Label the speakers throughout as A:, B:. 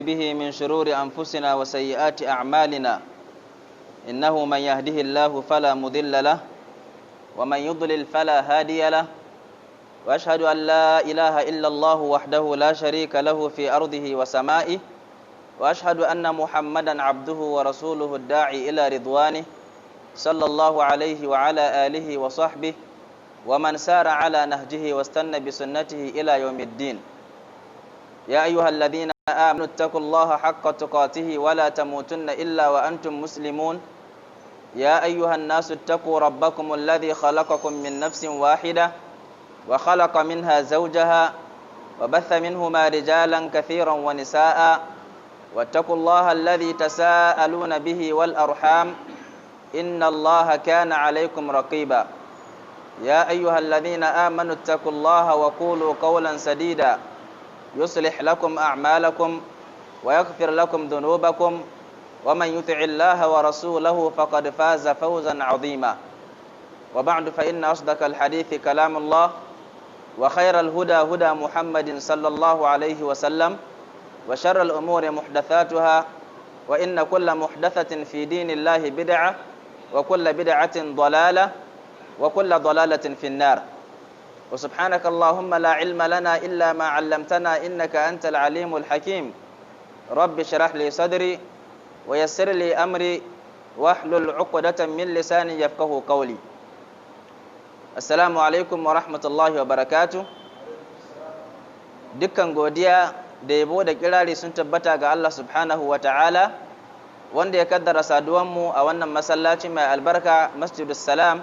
A: به من شرور أنفسنا وسيئات أعمالنا إنه من يهده الله فلا مضل له ومن يضلل فلا هادي له وأشهد أن لا إله إلا الله وحده لا شريك له في أرضه وسمائه وأشهد أن محمدا عبده ورسوله الداعي إلى رضوانه صلى الله عليه وعلى آله وصحبه ومن سار على نهجه واستنى بسنته إلى يوم الدين. يا أيها الذين آمنوا اتقوا الله حق تقاته ولا تموتن إلا وأنتم مسلمون. يا أيها الناس اتقوا ربكم الذي خلقكم من نفس واحدة وخلق منها زوجها وبث منهما رجالا كثيرا ونساء واتقوا الله الذي تساءلون به والأرحام إن الله كان عليكم رقيبا. يا أيها الذين آمنوا اتقوا الله وقولوا قولا سديدا يصلح لكم أعمالكم ويغفر لكم ذنوبكم ومن يطع الله ورسوله فقد فاز فوزا عظيما. وبعد فإن أصدق الحديث كلام الله وخير الهدى هدى محمد صلى الله عليه وسلم وشر الأمور محدثاتها وإن كل محدثة في دين الله بدعة وكل بدعة ضلالة وكل ضلالة في النار. وسبحانك اللهم لا علم لنا إلا ما علمتنا إنك أنت العليم الحكيم. رب اشرح لي صدري ويسر لي أمري واحلل عقدة من لساني يفقهوا قولي. السلام عليكم ورحمة الله وبركاته. dukkan godiya da yabo da kirari sun tabbata ga Allah subhanahu wa ta'ala wanda ya kaddara saduwanmu a wannan masallaci mai albarka Masjidus Salam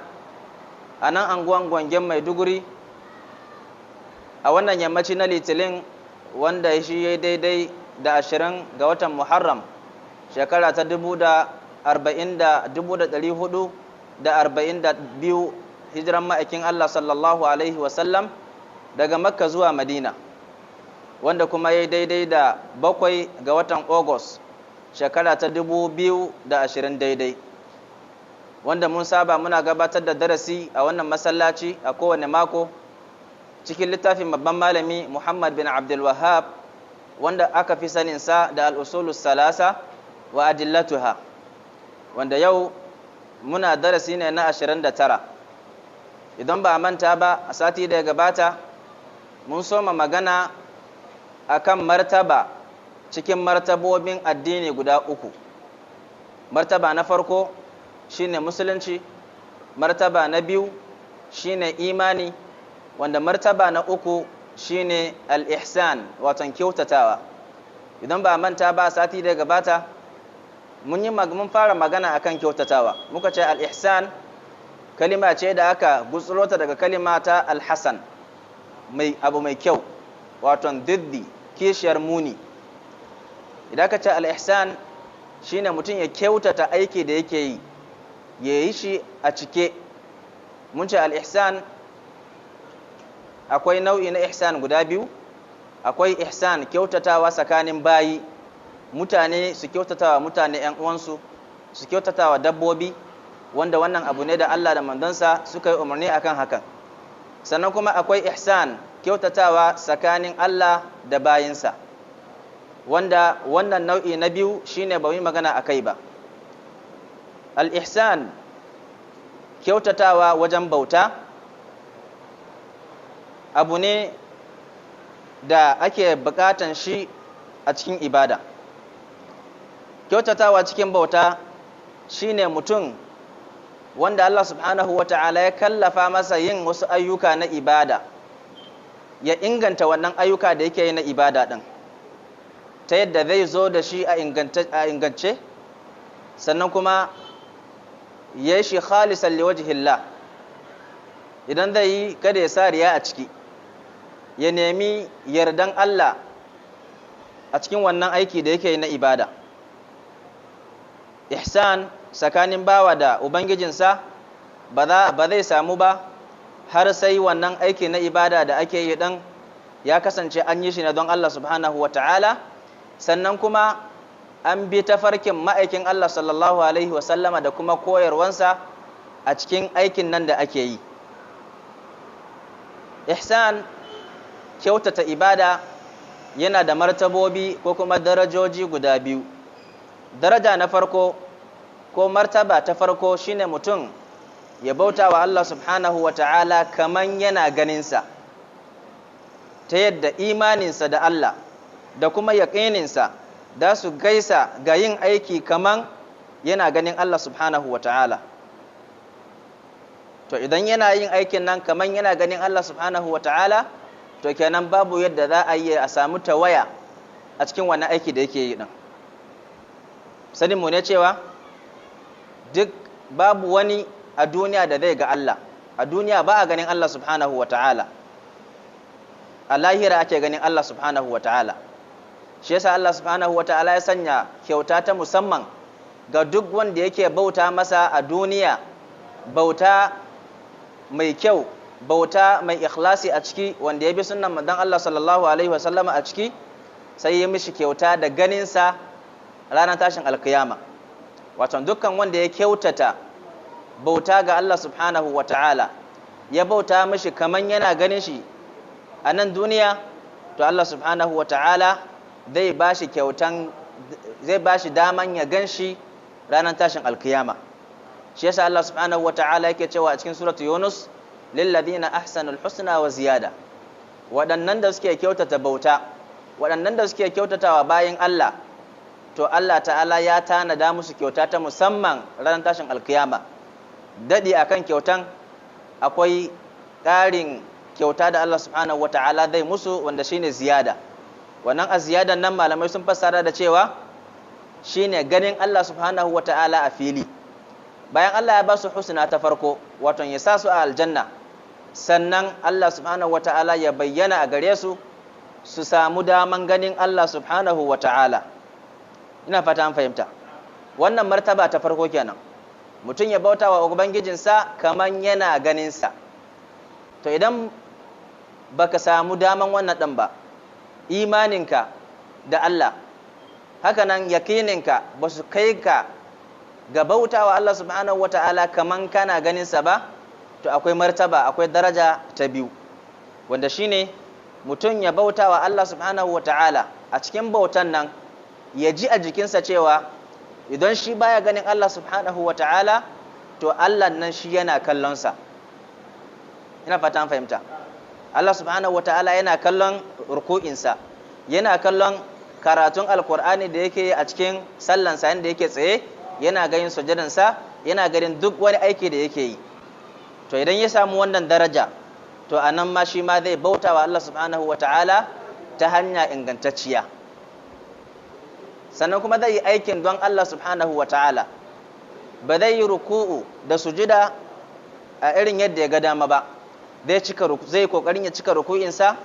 A: a nan anguwan Gwangen Maiduguri a wannan yammaci na Litinin wanda shi ya daidai da 20 ga watan Muharram shekara ta 1442 hijiran ma'aikin Allah sallallahu alaihi wasallam daga Makka zuwa Madina, wanda kuma ya daidai da 7 ga watan August shekara ta 2020 daidai, wanda mun saba muna gabatar da darasi a wannan masallaci a kowane mako cikin littafin babban malami Muhammad bin Abdul Wahhab wanda aka fi saninsa da al-usulus salasa wa adillatuha, wanda yau muna darasi ne na 29. idan ba a manta ba a sati da ya gabata mun soma magana akan martaba cikin martabobin addini guda uku. Martaba na farko shine musulunci, martaba na biyu shine imani, wanda martaba na uku shine al-ihsan wato kyautatawa. idan ba a manta ba a sati da ya gabata mun fara magana akan kyautatawa. Muka ce al-ihsan kalima ce da aka gutsuro ta daga kalima ta al-hasan, abu mai kyau, wato diddi kishiyar muni. idan ka ce al-ihsan shine mutum ya kyautata aiki da yake yi, ya yi shi a cike. mun ce al-ihsan akwai nau'i na ihsan guda biyu. akwai ihsan kyautatawa tsakanin bayi, mutane su kyautatawa mutane ƴan uwansu, su kyautatawa dabbobi, wanda wannan abu ne da Allah da manzansa suka yi umarni akan hakan. sannan kuma akwai ihsan kyautatawa tsakanin Allah da bayinsa, wanda wannan nau'i na biyu shine ba mu magana akai ba. al-ihsan kyautatawa wajen bauta abu ne da ake bukatan shi a cikin ibada. Kyautatawa cikin bauta shine mutum wanda Allah subhanahu wata'ala ya kallafa masa yin wasu ayyuka na ibada, ya inganta wannan ayyuka da yake yi na ibada din ta yadda zai zo da shi a ingance, sannan kuma ya yi shi khalisan liwajhillah. idan zai yi kada ya sa riya a ciki, ya nemi yardan Allah a cikin wannan aiki da yake yi na ibada. Ihsan tsakanin bawa da ubangijinsa ba zai samu ba har sai wannan aiki na ibada da ake yi dan ya kasance an yi shi ne don Allah subhanahu wata'ala, sannan kuma an bi tafarkin ma'aikin Allah sallallahu alaihi wasallama da kuma koyarwansa a cikin aikin nan da ake yi. Ihsan kyautata ibada yana da martabobi ko kuma darajoji guda biyu. Daraja na farko ko martaba ta farko shine mutum ya bauta wa Allah subhanahu wa ta'ala kaman yana ganinsa, ta yadda imaninsa da Allah da kuma yaƙininsa da su gaisa ga yin aiki kaman yana ganin Allah subhanahu wa ta'ala. To idan yana yin aikin nan kaman yana ganin Allah subhanahu wa ta'ala, to kenan babu yadda za a yi a samu tawaya a cikin wannan aiki da yake yi din. Sanin mu ne cewa duk babu wani a duniya da zai ga Allah. A duniya ba a ganin Allah subhanahu wa ta'ala, a lahira ake ganin Allah subhanahu wa ta'ala. Shi yasa Allah subhanahu wa ta'ala ya sanya kyauta ta musamman ga duk wanda yake bauta masa a duniya, bauta mai kyau, bauta mai ikhlasi a ciki, wanda ya bi sunnan manzon Allah sallallahu alaihi wasallam a ciki, sai ya mishi kyauta da ganinsa ranar tashin alkiyama. Wato dukkan wanda ya kyautata bauta ga Allah subhanahu wa ta'ala, ya bauta mishi kaman yana ganin shi a nan duniya, to Allah subhanahu wa ta'ala zai bashi kyautan, zai bashi daman ya ganshi ranar tashin alkiyama. Shi yasa Allah subhanahu wa ta'ala yake cewa a cikin suratu Yunus, lilladhina ahsanul husna wa ziyada. Waɗannan da suke kyautata bauta, waɗannan da suke kyautatawa bayin Allah, to Allah ta'ala ya tanada musu kyauta ta musamman ranar tashin alkiyama. Dadi akan kyautan akwai ƙarin kyauta da Allah subhanahu wa ta'ala zai musu, wanda shine ziyada. Wannan a ziyadan nan malamai sun fassara da cewa shine ganin Allah subhanahu wa ta'ala a fili. Bayan Allah ya ba su husna ta farko, wato ya sa su a aljanna, sannan Allah subhanahu wa ta'ala ya bayyana a gare su, su samu daman ganin Allah subhanahu wa ta'ala. Ina fata an fahimta. Wannan martaba ta farko kenan, mutum ya bauta wa ubangijinsa kaman yana ganinsa. To idan baka samu daman wannan ɗin ba, imaninka da Allah, hakanan yakininka ba su kai ka ga bautawa Allah subhanahu wata'ala kaman kana ganinsa ba, to akwai martaba, akwai daraja ta biyu, wanda shine mutum ya bautawa Allah subhanahu wata'ala a cikin bautan nan ya ji a jikinsa cewa idan shi baya ganin Allah subhanahu wata'ala, to Allah nan shi yana kallonsa. Ina fata an fahimta. Allah subhanahu wata'ala yana kallon ruku'insa, yana kallon karatun alkur'ani da yake a cikin sallansa yadda yake tsaye, yana ganin sujadansa, yana ganin duk wani aiki da yake yi. To idan ya samu wannan daraja, to anan ma shi ma zai bauta wa Allah subhanahu wata'ala ta hanya ingantacciya. Sannan kuma zai yi aikin don Allah subhanahu wata'ala, ba zai yi ruku'u da sujuda a irin yadda ya ga dama ba. Zai kokarin ya cika ruku'insa,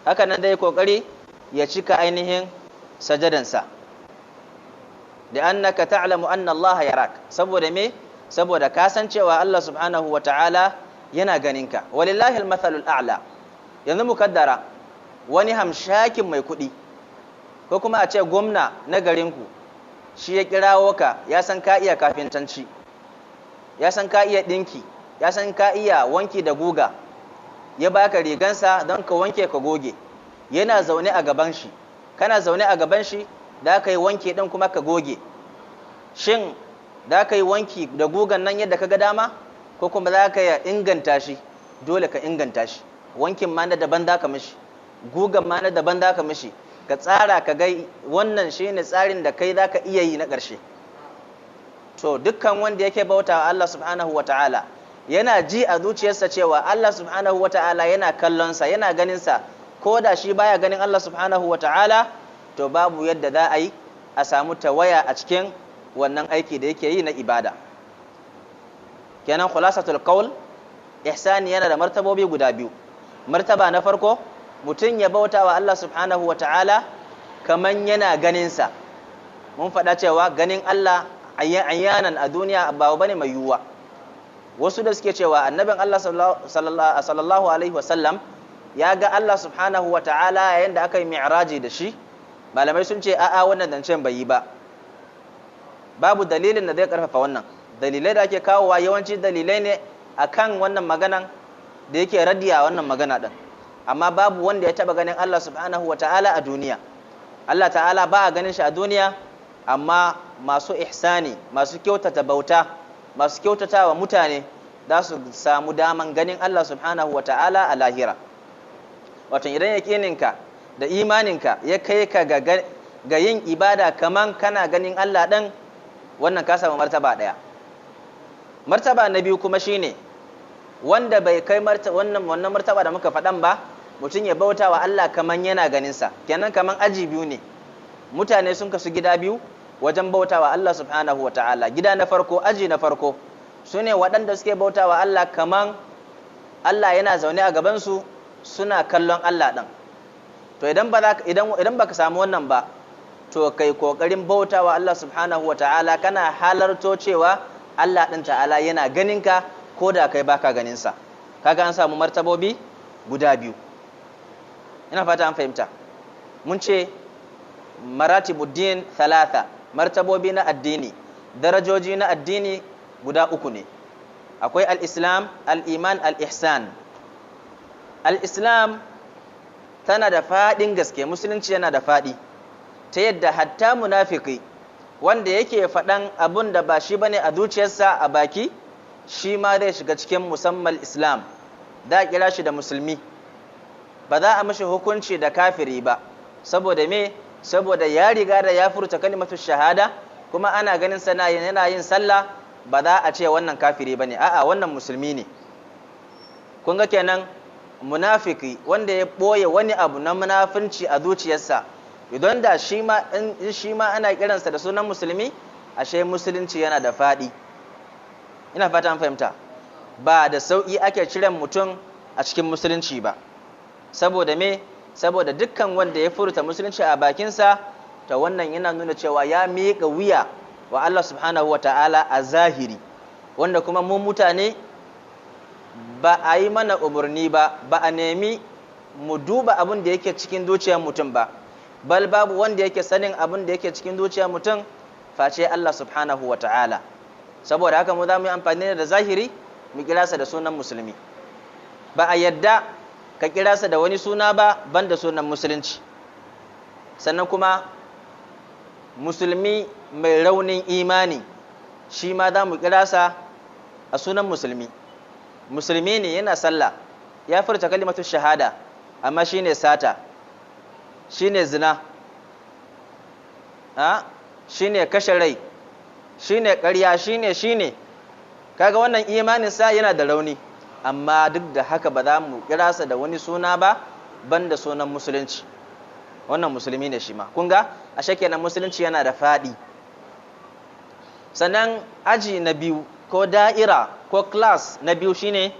A: haka nan zai kokari ya cika ainihin sajadansa. Da annaka ta'lamu anna Allah yarak, saboda me? Saboda ka san cewa Allah subhanahu wata'ala yana ganinka. Walillahi al-mathalul a'la. Yanzu mukaddara wani hamshakin mai kuɗi, ko kuma a ce gwamna na garinku, shi ya kirawo ka, ya san ka iya kafintanci, ya san ka iya ɗinki, ya san ka iya wanki da guga, ya baka rigansa don ka wanke ka goge. Yana zaune a gaban shi, kana zaune a gaban shi, da ka yi wanki ɗin kuma ka goge. Shin da ka yi wanki da gugan nan yadda ka ga dama, ko kuma za ka inganta shi? Dole ka inganta shi. Wankin ma na daban da ka mishi, gugan ma na daban da ka mishi, ka tsara ka ga wannan shi ne tsarin da kai za ka iya yi na ƙarshe. To dukkan wanda yake bauta wa Allah subhanahu wa ta'ala, yana ji a zuciyarsa cewa Allah subhanahu wa ta'ala yana kallonsa, yana ganinsa, ko da shi baya ganin Allah subhanahu wa ta'ala, to babu yadda za a yi a samu tawaya a cikin wannan aiki da yake yi na ibada. Kenan khulasatul qaul, ihsani yana da martabobi guda biyu. Martaba na farko, mutum ya bauta wa Allah subhanahu wa ta'ala kaman yana ganinsa. Mun faɗa cewa ganin Allah ayyanan a duniya ba bane mai yiwuwa. Wasu da suke cewa annabin Allah sallallahu alaihi wasallam ya ga Allah subhanahu wa ta'ala yayin da aka yi mi'raji da shi, malamai sun ce a'a wannan zancen bai yi ba. Babu dalilin da zai karfafa wannan. Dalilai da ake kawowa yawanci dalilai ne akan wannan maganan da yake radiya wannan magana din. amma babu wanda ya taba ganin Allah subhanahu wata'ala a duniya. Allah ta'ala ba a ganin shi a duniya, amma masu ihsani, masu kyautata bauta, masu kyautata wa mutane za su samu daman ganin Allah subhanahu wata'ala a lahira. Wato idan yaqininka da imaninka ya kai ka ga yin ibada kaman kana ganin Allah ɗan, wannan ka samu martaba ɗaya. Martaba na biyu kuma shine wanda bai kai wannan martaba da muka faɗan ba, mutum ya bauta wa Allah kaman yana ganinsa. Kenan kaman aji biyu ne, mutane sun kasu gida biyu wajen bauta wa Allah subhanahu wa ta'ala. Gida na farko, aji na farko, su ne waɗanda suke bauta wa Allah kaman Allah yana zaune a gabansu suna kallon Allah ɗan. To idan baka samu wannan ba, to kai kokarin bauta wa Allah subhanahu wa ta'ala kana halarto cewa Allah ɗin ta'ala yana ganinka ko da kai baka ganinsa. Kaga an samu martabobi guda biyu. Ina fata an fahimta. Mun ce maratibuddin thalatha, martabobi na addini, darajoji na addini guda uku ne. Akwai al-islam, al-iman, al-ihsan. Al-islam tana da faɗin gaske, musulunci yana da faɗi, ta yadda hatta munafiki wanda yake faɗan abun da ba shi bane a zuciyarsa a baki, shi ma zai shiga cikin musamman islam, da kira shi da musulmi. Ba za a mashi hukunci da kafiri ba, saboda me? Saboda ya riga da ya furta kalimatu shahada, kuma ana ganin sana yana yin sallah, ba za a ce wannan kafiri bane, a'a wannan musulmi ne. Kun ga kenan munafiki wanda ya ɓoye wani abu na munafinci a zuciyarsa, idan da shi ma ana kiransa da sunan musulmi, ashe musulunci yana da faɗi. Ina fata an fahimta. Ba da sauƙi ake cire mutum a cikin musulunci ba. Saboda me? Saboda dukkan wanda ya furta musulunci a bakinsa, ta wannan yana nuna cewa ya miƙa wuya wa Allah subhanahu wa ta'ala a zahiri, wanda kuma mu mutane ba a yi mana umarni ba, ba a nemi mu duba abin da yake cikin zuciyar mutum ba, bal babu wanda yake sanin abin da yake cikin zuciyar mutum face Allah subhanahu wa ta'ala. Saboda haka mu za mu yi amfani da zahiri mu kira sa da sunan musulmi. Ba a yadda ka kira sa da wani suna ba banda sunan musulunci. Sannan kuma musulmi mai raunin imani, shi ma za mu kira sa a sunan musulmi. Musulmi ne yana sallah, ya furta kalimatu shahada, amma shine sata, shine zina, shine kashe rai, shine ƙarya, shine kaga wannan imanin sa yana da rauni, amma duk da haka ba za mu kira sa da wani suna ba banda sunan musulunci. Wannan musulmi ne shi ma. Kun ga ashe kenan musulunci yana da faɗi. Sannan aji na biyu ko da'ira ko class na biyu shine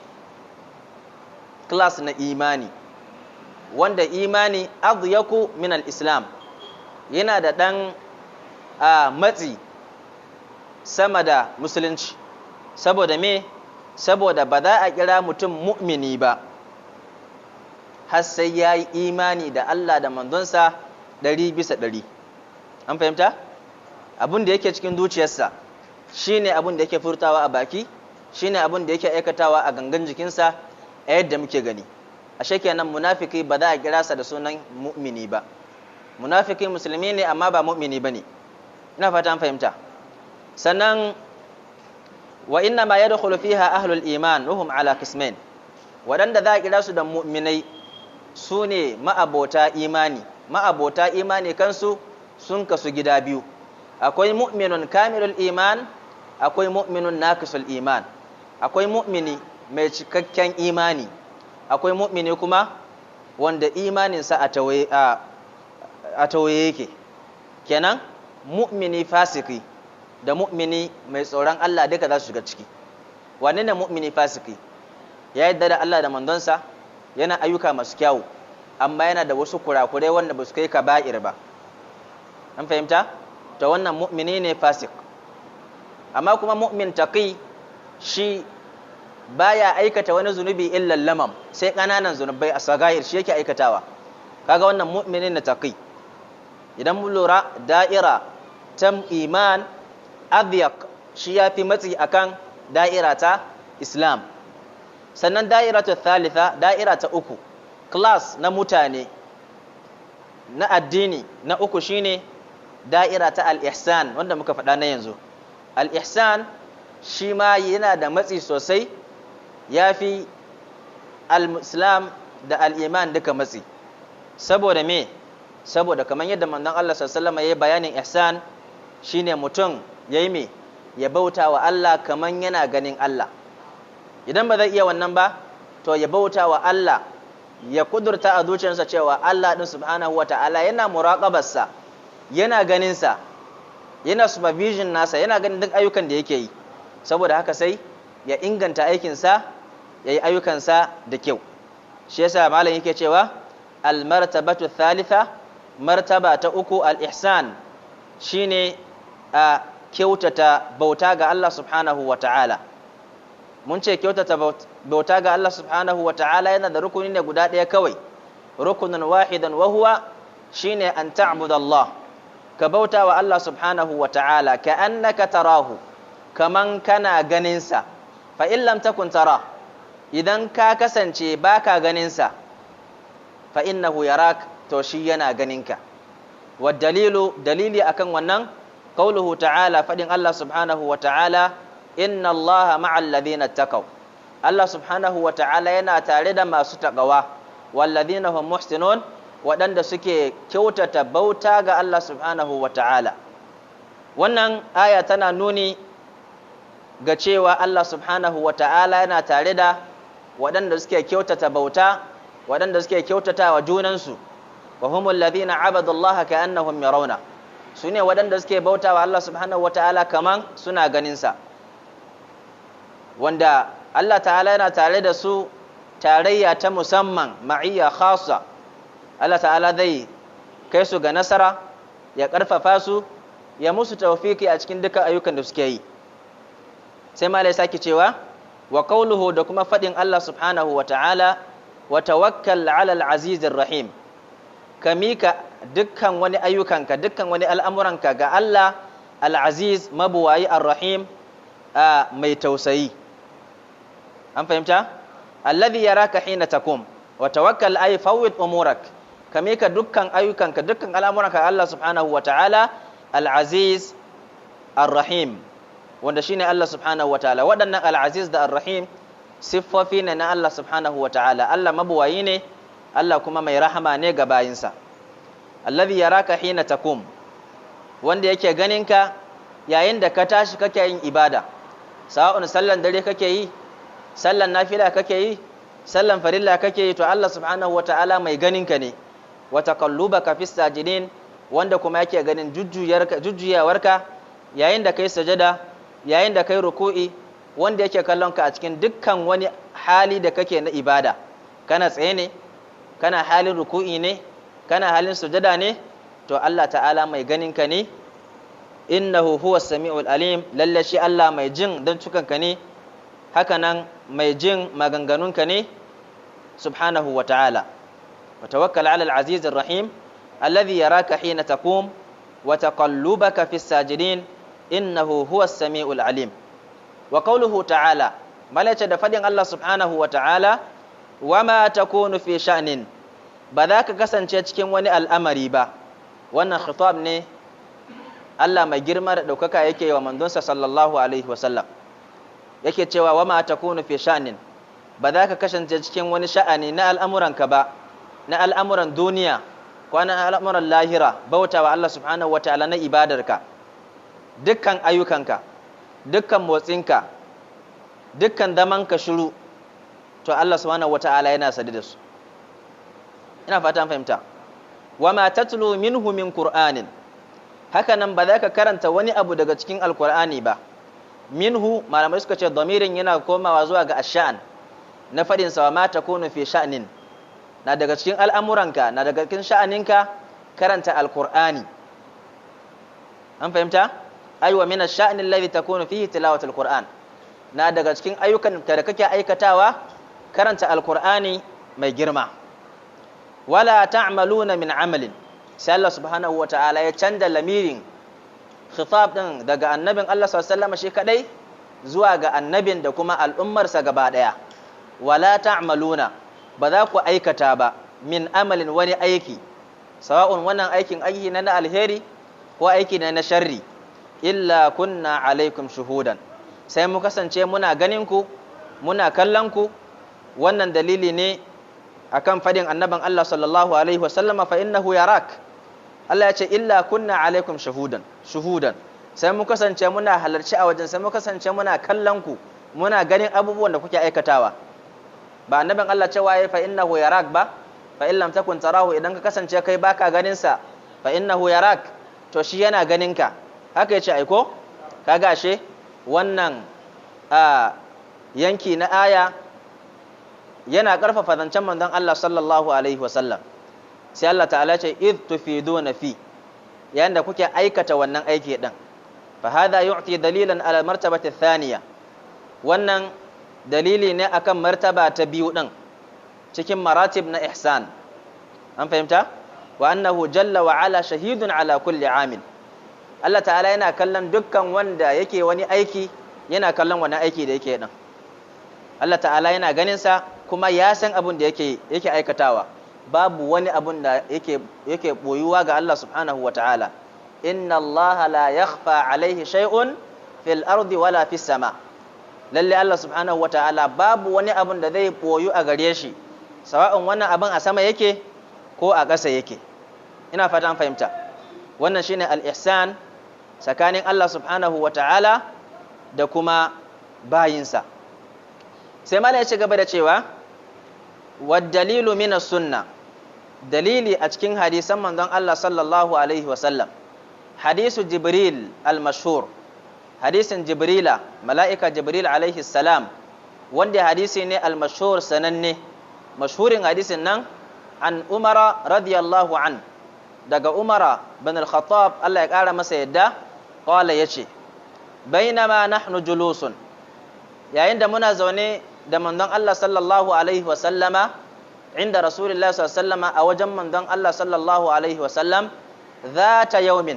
A: class na imani, wanda imani adyaku min al-islam, yana da ɗan matsi sama da musulunci. Saboda me? Saboda ba za a kira mutum mu'mini ba har sai ya yi imani da Allah da manzonsa 100%. An fahimta? Abin da yake cikin zuciyarsa shine abin da yake furtawa a baki, shine abin da yake aikatawa a gangan jikinsa, a yadda muke gani. Ashe kenan munafiki ba za a kira sa da sunan mu'mini ba. Munafiki musulmi ne amma ba mu'mini bane. Ina fata an fahimta. Sannan wa inna ma yadkhulu fiha ahlul iman wa hum ala qismain. Wadanda za a kira su da mu'minai su ne ma'abota imani. Ma'abota imani kansu sun kasu gida biyu. Akwai mu'minun kamilul iman, akwai mu'minun naqisul iman. Akwai mu'mini mai cikakken imani, akwai mu'mini kuma wanda imaninsa a tawaye yake. Kenan mu'mini fasiki da mu'mini mai tsoron Allah duka za su shiga ciki. Wane ne mu'mini fasiki? Ya yarda da Allah da manzonsa, yana ayyuka masu kyawu, amma yana da wasu kurakurai wanda ba su kai kaba'ir ba. An fahimta? To wannan mu'mini ne fasik. Amma kuma mu'min taqi, shi baya aikata wani zunubi illa lamam, sai kananan zunubai a sagair shi yake aikatawa. Kaga wannan mu'minin na taqi. Idan mun lura da'ira ta iman adyak, shi yafi matsi akan da'ira ta islam. Sannan da'ira ta thalitha, da'ira ta uku, class na mutane na addini na uku shine da'ira ta al-ihsan wanda muka faɗa na yanzu. Al-ihsan shi ma yana da matsi sosai, yafi al-islam da al-iman duka matsi. Saboda me? Saboda kamar yadda manzon Allah sallallahu alaihi wasallam yayi bayanin ihsan shine mutum yayi me? Ya bauta wa Allah kaman yana ganin Allah. Idan ba zai iya wannan ba, to ya bauta wa Allah, ya kudurta a zuciyarsa cewa Allah din subhanahu wata'ala yana muraqabarsa, yana ganinsa, yana supervision nasa, yana ganin duk ayyukan da yake yi. Saboda haka sai ya inganta aikinsa, ya yi ayyukansa da kyau. Shi yasa malam yake cewa al-martabatu thalitha, martaba ta uku al-ihsan shine a kyautata bauta ga Allah subhanahu wata'ala. Mun ce kyautata bauta ga Allah subhanahu wata'ala yana da rukuni ne guda ɗaya kawai, rukunin wahidan wa huwa shine an ta'budallah, ka bauta wa Allah subhanahu wata'ala ka annaka tarahu, kaman kana ganinsa. Fa in lam takun tara, idan ka kasance baka ganinsa, fa innahu yarak, to shi yana ganinka. Wa dalili akan wannan qauluhu ta'ala, fadin Allah subhanahu wata'ala, inna Allah ma'al ladina taqaw. Allah subhanahu wata'ala yana tare da masu taqwa, wal ladina hum muhsinun, waɗanda suke kyautata bauta ga Allah subhanahu wata'ala. Wannan aya tana nuni ga cewa Allah subhanahu wata'ala yana tare da waɗanda suke kyautata bauta, waɗanda suke kyautata wa junansu. Wa humul ladina abadu Allah ka'annahum yarawna, sune waɗanda suke bauta wa Allah subhanahu wata'ala kaman suna ganinsa, wanda Allah ta'ala yana tare da su tarayya ta musamman, ma'iyya khassa. Allah ta'ala zai kai su ga nasara, ya ƙarfafa su, ya musu tawfiki a cikin dukkan ayyukan da suke yi. Sai malai sake cewa wa qawluhu, da kuma faɗin Allah subhanahu wata'ala, wa tawakkal 'alal 'azizir rahim, ka mika dukkan wani ayyukanka, dukkan wani al'amuranka ga Allah al-aziz, mabuwayi, ar-rahim, mai tausayi. An fahimta? Alladhi yaraka hina takum, wa tawakkal ay fawwid umurak, ka mika dukkan ayyukanka, dukkan al'amuranka ga Allah subhanahu wa ta'ala al-aziz ar-rahim, wanda shine Allah subhanahu wa ta'ala. Waɗannan al-aziz da ar-rahim siffofi ne na Allah subhanahu wa ta'ala. Allah mabuwayi ne, Allah kuma mai rahama ne ga bayinsa. Alladhi yaraka hina takum, wanda yake ganinka yayin da ka tashi kake yin ibada, sawa'un sallan dare kake yi, sallan nafila kake yi, sallan farilla kake yi, to Allah subhanahu wata'ala mai ganinka ne. Wa taqallubaka fis sajidin, wanda kuma yake ganin jujjuyawarka yayin da kai sajada, yayin da kai ruku'i, wanda yake kallon ka a cikin dukkan wani hali da kake na ibada. Kana tsaye ne, kana halin ruku'i ne, kana halin sujada ne, to Allah ta'ala mai ganinka ne. Innahu huwas sami'ul alim, lalle shi Allah mai jin dan cukanka ne, haka nan mai jin maganganunka ne subhanahu wa ta'ala. Wa tawakkal 'alal 'azizir rahim alladhi yaraka hina taqum wa taqallubaka fis sajidin innahu huwas sami'ul alim. Wa qawluhu ta'ala, malace da fadin Allah subhanahu wa ta'ala, wama takunu fi sha'nin, ba za ka kasance cikin wani al'amari ba. Wannan khitab ne Allah mai girma da ɗaukaka yake wa manzonsa sallallahu alaihi wasallam, yake cewa wama takunu fi sha'nin, ba za ka kasance cikin wani sha'ani na al'amuranka ba, na al'amuran duniya ko na al'amuran lahira, bauta wa Allah subhanahu wa ta'ala na ibadarka, dukkan ayyukanka, dukkan motsinka, dukkan zamanka shiru, to Allah subhanahu wa ta'ala yana sadi da su. Ina fata an fahimta. Wama tatlu minhu min qur'anin, haka nan ba za ka karanta wani abu daga cikin alqur'ani ba. Minhu, malamai suka ce damirin yana komawa zuwa ga ash'an, na fadin sa ma takunu fi sha'nin, na daga cikin al'amuranka, na daga cikin sha'aninka karanta alqur'ani. An fahimta? Aywa min ash-sha'ni alladhi takunu fihi tilawatul qur'an, na daga cikin ayyukan da kake aikatawa karanta alqur'ani mai girma. Wala ta'maluna min amalin, sai Allah subhanahu wa ta'ala ya canza lamirin khitab din daga annabin Allah sallallahu alaihi wasallam shi kadai zuwa ga annabin da kuma al'ummarsa gaba daya. Wala ta'maluna, ba za ku aikata ba min amalin wani aiki, sawa'un wannan aiki na alheri ko aiki na sharri, illa kunna alaikum shuhudan, sai mu kasance muna ganin ku, muna kallon ku. Wannan dalili ne akan fadin annaban Allah sallallahu alaihi wasallama, fa innahu yarak. Allah ya ce illa kunna alaikum shuhudan, sai mu kasance muna halarci a wajen, sai mu kasance muna kallon ku, muna ganin abubuwan da kuke aikatawa. Ba annaban Allah cewa ya fa innahu yarak ba, fa in lam takun tarahu, idan ka kasance kai baka ganin sa, fa innahu yarak, to shi yana ganin ka. Haka yace aiko, kaga ashe wannan yanki na aya yana karfafa zancen manzon Allah sallallahu alaihi wasallam. Sai Allah ta'ala ce id tufiduna fi, yayin da kuke aikata wannan aiki din. Fa hadha yu'ti dalilan ala martabati thaniya, wannan dalili ne akan martaba ta biyu din cikin maratib na ihsan. An fahimta? Wa annahu jalla wa ala shahidun ala kulli amil. Allah ta'ala yana kallon dukkan wanda yake wani aiki, yana kallon wani aiki da yake din. Allah ta'ala yana ganin sa kuma ya san abin da yake aikatawa. Babu wani abun da yake boyuwa ga Allah subhanahu wa ta'ala. Inna Allah la yakhfa alaihi shay'un fil ardi wala fis sama. Lalle Allah subhanahu wa ta'ala babu wani abun da zai boyu a gare shi, sawa'un wannan abin a sama yake ko a ƙasa yake. Ina fata an fahimta. Wannan shine al-ihsan tsakanin Allah subhanahu wa ta'ala da kuma bayinsa. Sai mala ya ci gaba da cewa wad dalilu minas sunna, dalili a cikin hadisan manzon Allah sallallahu alaihi wasallam, hadisu Jibril al-mashhur, hadisin Jibrila, mala'ika Jibril alaihi salam, wanda hadisi ne al-mashhur sananne. Mashhurin hadisin nan an Umara radiyallahu an, daga Umara bin al-Khattab Allah ya kara masa yadda, qala yace bainama nahnu julusun, yayin da muna zaune da manzon Allah sallallahu alaihi wasallama inda Rasulullah sallallahu alaihi wasallama, a wajen manzon Allah sallallahu alaihi wasallam, zata yaumin,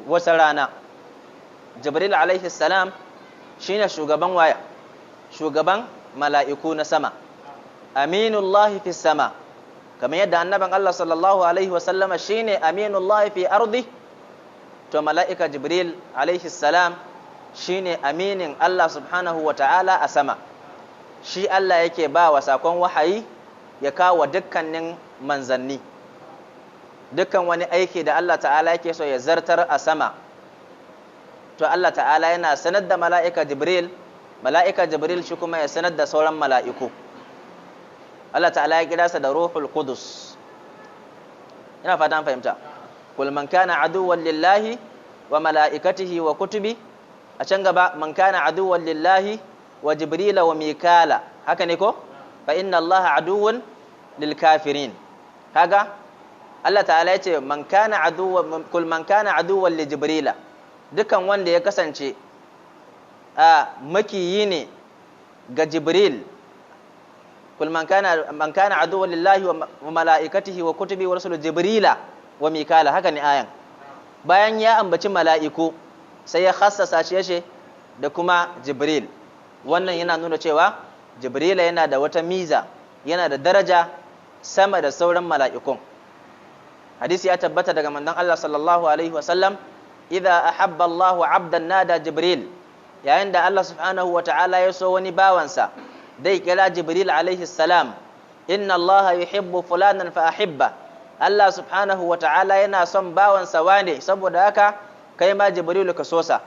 A: wata rana. Jibril alaihi salam shine shugaban waya, shugaban mala'iku na sama, aminullahi fi sama, kamar yadda annaban Allah sallallahu alaihi wasallama shine aminullahi fi ardi, to mala'ika Jibril alaihi salam shine aminin Allah subhanahu wa ta'ala a sama. Shi Allah yake ba wa sakon wahayi ya kawo dukkanin manzanni, dukkan wani aiki da Allah ta'ala yake so ya zartar a sama, to Allah ta'ala yana sanar da mala'ika Jibril shi kuma ya sanar da sauran mala'iku. Allah ta'ala ya kira sa da ruhul qudus. Ina fata an fahimta. Kul man kana aduwwan lillahi wa mala'ikatihi wa kutubi, a can gaba man kana aduwwan lillahi wa jibrila wa mikala, haka ne ko? Fa inna Allah aduwwun lil kafirin. Kaga Allah ta'ala ya ce man kana aduwwan, kul man kana aduwwan li jibrila, dukan wanda ya kasance makiyi ne ga Jibril. Kul man kana aduwwan lillahi wa malaikatihi wa kutubi wa rusuli jibrila wa mikala, haka ne ayan. Bayan ya ambaci mala'iku sai ya khassasa shi da kuma Jibril. Wannan yana nuna cewa Jibrila yana da wata miza, yana da daraja sama da sauran mala'ikun. Hadisi ya tabbata daga manzon Allah sallallahu alaihi wasallam, idza ahabba Allahu 'abdan nada Jibril, yayin da Allah subhanahu wata'ala ya so wani bawansa, dai kira Jibril alaihi salam, inna Allah yuhibbu fulanan fa ahibba, Allah subhanahu wata'ala yana son bawansa wane, saboda haka kai ma Jibril ka so sa.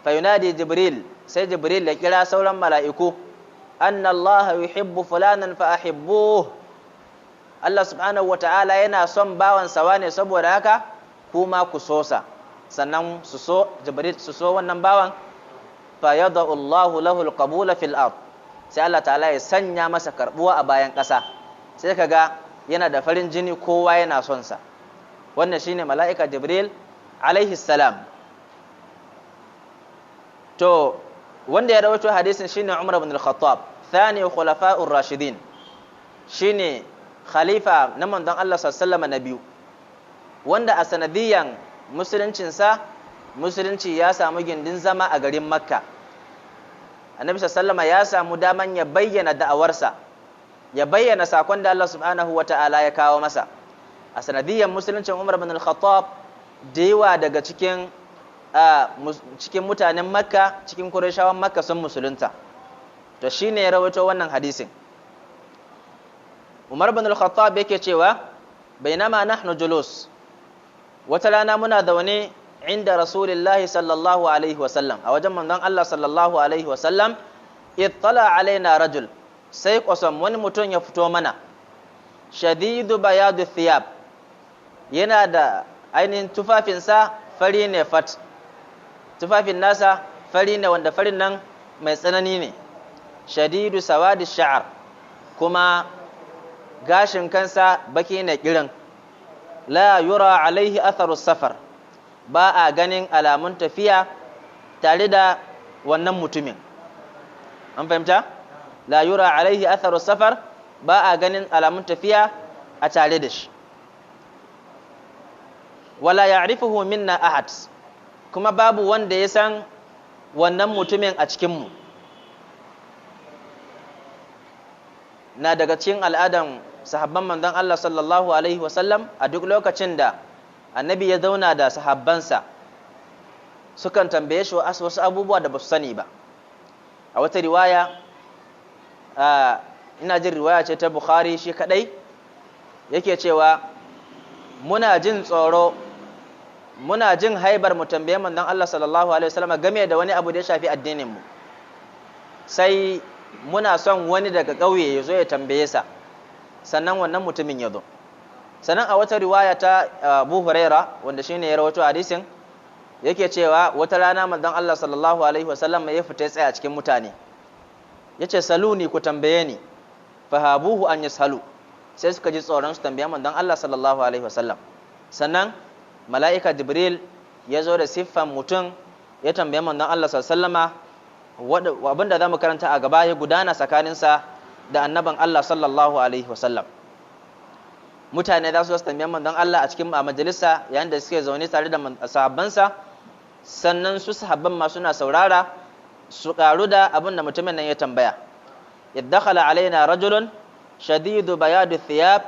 A: Fa yunadi Jibril, sai Jibril ya kira sauran mala'iku, anna Allah yuhibbu fulanan fa ahibbuh, Allah subhanahu wata'ala yana son bawansa wane, saboda haka kuma ku so sa. Sannan su so Jibril, su so wannan bawan, fa yada'u Allahu lahu al-qabula fil ard, sai Allah ta'ala ya sanya masa karbuwa a bayan ƙasa, sai kaga yana da farin jini, kowa yana son sa. Wannan shine mala'ika Jibril alaihi salam. To wanda ya rawaito hadisin shine Umar ibn al-Khattab, thani khulafa'ur rashidin, shine khalifa na manzon Allah sallallahu alaihi wasallam na biyu, wanda a sanadiyan musulunci ya samu gindin zama a garin Makka. Annabi sallallahu alaihi wasallam ya samu daman ya bayyana da'awarsa, ya bayyana sakon da Allah subhanahu wata'ala ya kawo masa. A sanadiyyar musuluncin Umar bin al-Khattab da yawa daga cikin mutanen Makka, cikin Qurayshawan Makka sun musulunta. To shine ya rawaito wannan hadisin. Umar bin al-Khattab yake cewa bainama nahnu julus, wata rana muna zaune inda Rasulullahi sallallahu alaihi wasallam, a wajen manzon Allah sallallahu alaihi wasallam, ittala alaina rajul, sai kwasam wani mutum ya fito mana, shadidu bayadu thiyab, yana da ainihin tufafinsa fari ne fat, tufafin nasa fari ne wanda farin nan mai tsanani ne, shadidu sawadi sha'ar, kuma gashin kansa baki ne kiran, la yura alaihi atharu safar, ba a ganin alamun tafiya tare da wannan mutumin. An fahimta? La yura alaihi atharu safar, ba a ganin alamun tafiya a tare da shi. Wala ya'rifuhu minna ahad, kuma babu wanda ya san wannan mutumin a cikinmu. Na daga cikin al'adan sahabban manzon Allah sallallahu alaihi wasallam, a duk lokacin da annabi ya zauna da sahabbansa, sukan tambaye shi wasu abubuwa da ba su sani ba. A wata riwaya, ina jin riwaya ce ta Bukhari shi kadai, yake cewa muna jin tsoro, muna jin haibar mu tambaye manzon Allah sallallahu alaihi wasallam game da wani abu da ya shafi addinin mu, sai muna son wani daga ƙauye ya zo ya tambaye sa, sannan wannan mutumin ya zo. Sannan a wata riwaya ta Abu Huraira, wanda shine ya rawaito hadisin, yake cewa wata rana manzon Allah sallallahu alaihi wasallam ya fita ya tsaya cikin mutane, yace saluni, ku tambaye ni, fahabuhu an yasalu, sai suka ji tsoron su tambaye manzon Allah sallallahu alaihi wasallam. Sannan mala'ika Jibril ya zo da siffan mutum ya tambaye manzon Allah sallallahu alaihi wasallama abinda zamu karanta a gaba, ya gudana tsakaninsa da annaban Allah sallallahu alaihi wasallam. Mutane za su tambaye manzon Allah a cikin majalisa yayin da suke zaune tare da sahabbansa, sannan su sahabban ma suna saurara su karu da abin da mutumin nan ya tambaya. Yaddakhala alaina rajulun shadidu bayadu thiyab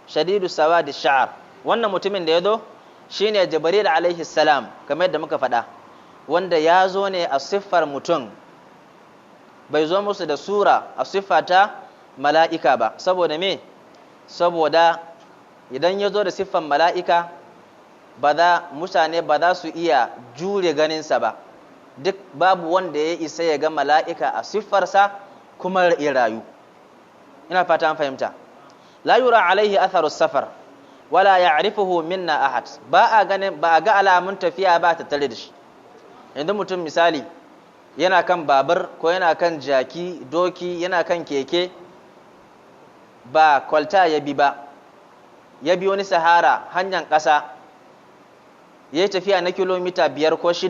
A: shadidu sawadi sha'r. Wannan mutumin da ya zo shine Jibril alaihi salam, kamar yadda muka faɗa, wanda ya zo ne a siffar mutum, bai zo musu da sura a siffata mala'ika ba. Saboda me? Saboda idan ya zo da siffan mala'ika, mutane ba za su iya jure ganinsa ba, duk babu wanda ya isa ya ga mala'ika a siffarsa kuma ya rayu. Ina fata an fahimta. La yura alaihi atharu safar wala ya'rifuhu minna ahad, ba a ga alamun tafiya ba ta tare da shi. Yanzu mutum misali yana kan babur ko yana kan jaki, doki, yana kan keke, ba kwalta ya bi ba, ya bi wani sahara hanyar ƙasa, ya yi tafiya na kilomita 5 ko 6,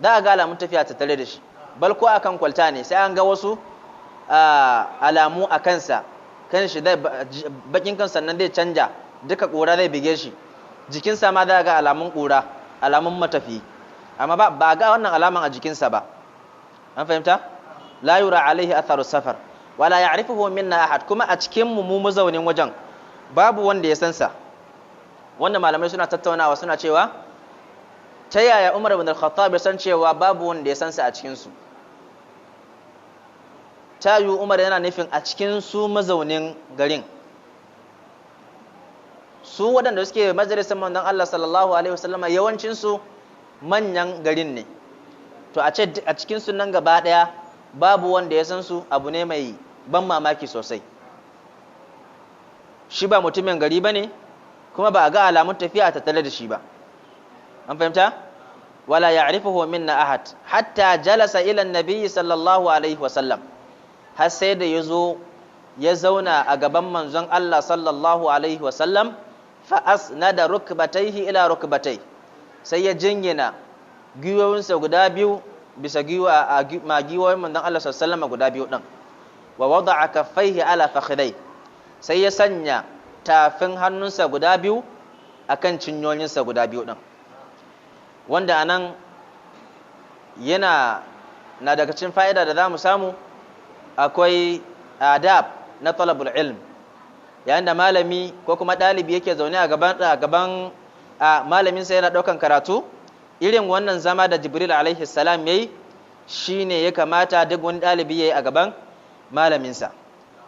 A: da a ga alamun tafiya ta tare da shi. Bal ko akan kwalta ne sai an ga wasu alamu a kansa, kan shi bakin kan sannan zai canja, duka ƙura zai bige shi, jikinsa ma za ga alamun ƙura, alamun matafi, amma ba ga wannan alaman a jikinsa ba. An fahimta? La yura alaihi atharu safar wala ya'rifuhu minna ahad, kuma a cikin mu mazaunin wajen babu wanda ya san sa. Wanda malamai suna tattaunawa suna cewa ta yaya Umar ibn al-Khattab ya san cewa babu wanda ya san sa a cikin su. Ta yi Umar yana nufin a cikin su mazaunin garin, su waɗanda suke majalisar manzon Allah sallallahu alaihi wasallam yawancin su manyan garin ne. To a ce a cikin su nan gaba daya babu wanda ya san su, abu ne mai ban mamaki sosai. Shi ba mutumin gari bane, kuma ba a ga alamun tafiya ta tare da shi ba. An fahimta? Wala ya'rifuhu minna ahad hatta jalasa ila an-nabi sallallahu alaihi wasallam, har sai da yazo ya zauna a gaban manzon Allah sallallahu alaihi wasallam, fa asnada rukbatayhi ila rukbatayhi, sai ya jingina giwoyinsa guda biyu bisa giwoyin manzon Allah sallallahu alaihi wasallam guda biyu din, wa wada'a kaffaihi ala fakhidai, sai ya sanya tafin hannunsa guda biyu akan cinyoyinsa guda biyu din. Wanda anan na daga cikin fa'ida da zamu samu, akwai adab na talabul ilm, yayin da malami ko kuma ɗalibi yake zaune a gaban malamin sa yana ɗaukan karatu, irin wannan zama da Jibril alaihi salam yayi shine ya kamata duk wani ɗalibi yayi a gaban malaminsa.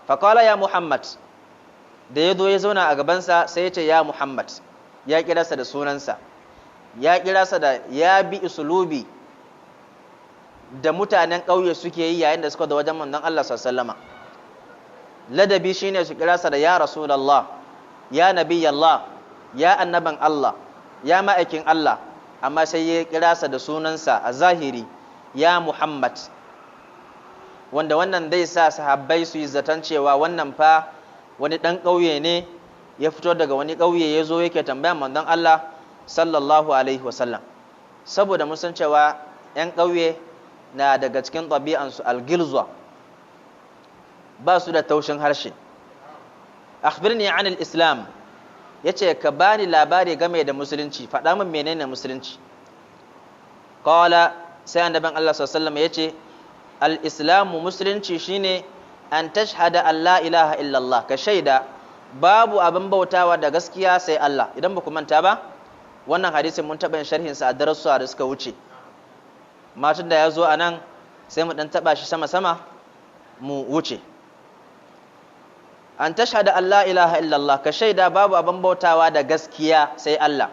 A: Faqala ya Muhammad, da ya zo ya zauna a gabansa sai ya ce ya Muhammad, ya kira sa da sunansa, ya kira sa da ya bi usulubi da mutanen ƙauye suke yi yayin da suka da wajen manzon Allah sallallahu alaihi wasallam. Ladabi shine su kira sa da ya Rasulullah, ya Nabiyallah, ya annaban Allah, ya ma'aikin Allah, amma sai ya kira sa da sunansa a zahiri, ya Muhammad, wanda wannan zai sa sahabbai su yi zaton cewa wannan fa wani ɗan ƙauye ne ya fito daga wani ƙauye ya zo yake tambayan manzon Allah sallallahu alaihi wasallam. Saboda mun san cewa 'yan ƙauye na daga cikin ɗabi'ansu algilzwa, ba su da taushin harshe. Akhbirni anil islam, yace ka bani labari game da musulunci, faɗa min menene musulunci. Qala, sai annabin Allah sallallahu alaihi wasallam yace al-islamu musulunci shine an tashhada an la ilaha illallah, ka shaida babu abin bautawa da gaskiya sai Allah. Idan ba ku manta ba, wannan hadisin mun taɓa yin sharhin sa a darussuwa da suka wuce, matun da ya zo a nan sai mu ɗan taɓa shi sama-sama mu wuce. An tashhada an la ilaha illallah, ka shaida babu abin bautawa da gaskiya sai Allah.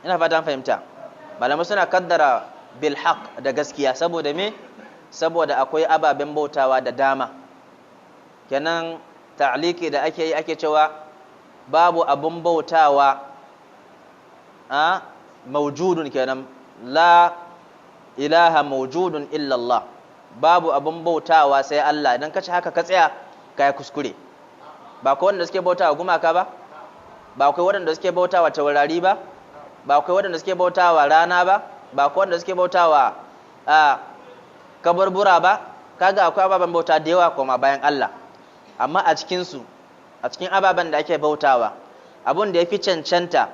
A: Ina fatan fahimta. Malamai suna kaddara bil haqq da gaskiya saboda me? Saboda akwai ababen bautawa da dama. Kenan ta'liki da ake yi ake cewa babu abin bautawa mawjudun, kenan la ilaha mawjudun illallah, babu abin bautawa sai Allah. Idan ka ce haka ka tsaya kai kuskure. Ba ko wanda suke bautawa gumaka ba, ba akwai waɗanda suke bautawa taurari ba, ba akwai waɗanda suke bautawa rana ba, ba akwai waɗanda suke bautawa kaburbura ba. Kaga akwai ababen bauta da yawa kuma bayan Allah, amma a cikin su, a cikin ababen da ake bautawa, abun da yafi cancanta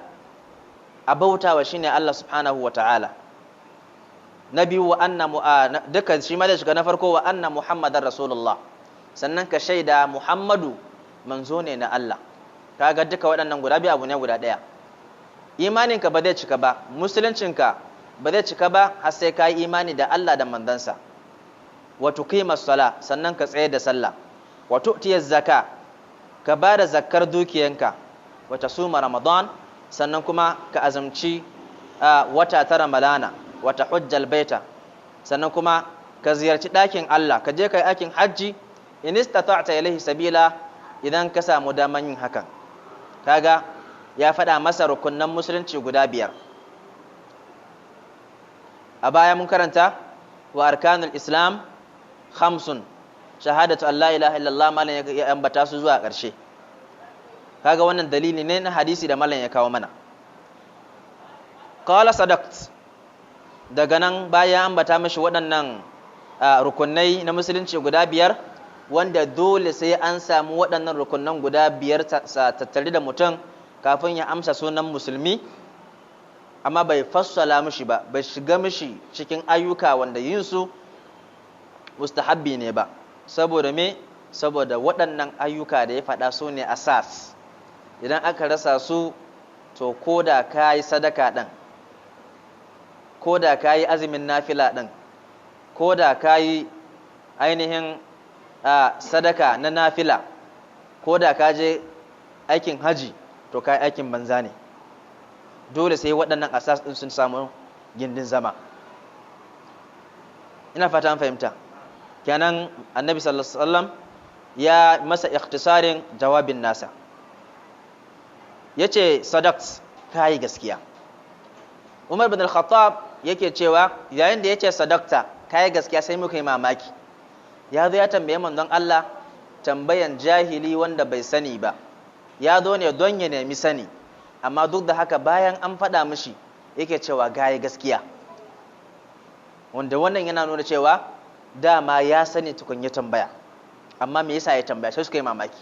A: a bautawa shine Allah subhanahu wataala. Na biyu wa anna duka shi ma da shiga na farko wa anna Muhammadar Rasulullah, sannan ka shaida Muhammadu manzo ne na Allah. Kaga duka waɗannan guda biyu abu ne guda ɗaya. Imaninka ba zai cika ba, musuluncinka ba zai cika ba har sai ka yi imani da Allah da manzansa. Wa tuqimas sala, sannan ka tsaye da sallah. Wa tu'tiyaz zaka, ka ba da zakkar dukiyanka. Wa tasuma Ramadan, sannan kuma ka azumci wata ta Ramadana. Wa tahujjal baita, sannan kuma ka ziyarci ɗakin Allah, ka je kai aikin hajji in istata'ta ilayhi sabila, idan ka samu daman yin hakan. Kaga ya faɗa masa rukunnan musulunci guda 5. A baya mun karanta wa arkanul islam 5, shahadatu an la ilaha illallah, malan ya ambata su zuwa ƙarshe. Kaga wannan dalili ne na hadisi da malan ya kawo mana. Qala sadaqt, daga nan baya ambata mishi waɗannan rukunai na musulunci guda 5, wanda dole sai an samu waɗannan rukunan guda 5 tattare da mutum kafin ya amsa sunan musulmi. Amma bai fassala mishi ba, bai shiga mishi cikin ayyuka wanda yin su mustahabbi ne ba. Saboda me? Saboda waɗannan ayyuka da ya faɗa su ne asas. Idan aka rasa su, to koda ka yi sadaka ɗin, koda ka yi azumin nafila ɗin, koda ka yi ainihin sadaka na nafila, koda ka je aikin haji, to ka yi aikin banza ne. Dole sai waɗannan asas ɗin sun samu gindin zama. Ina fata an fahimta. Kenan annabi sallallahu alaihi wasallam ya masa ikhtisarin jawabin nasa, yace sadaqt, kai gaskiya. Umar bin al-Khattab yake cewa yayin da yace sadaqta, kai gaskiya, sai muka yi mamaki. Ya zo ya tambaye manzon Allah tambayan jahili wanda bai sani ba, ya zo ne don ya nemi sani, amma duk da haka bayan an faɗa mishi yake cewa gaye gaskiya, wanda wannan yana nuna cewa dama ya sani tukun ya tambaya. Amma me yasa ya tambaya? Sai suka yi mamaki,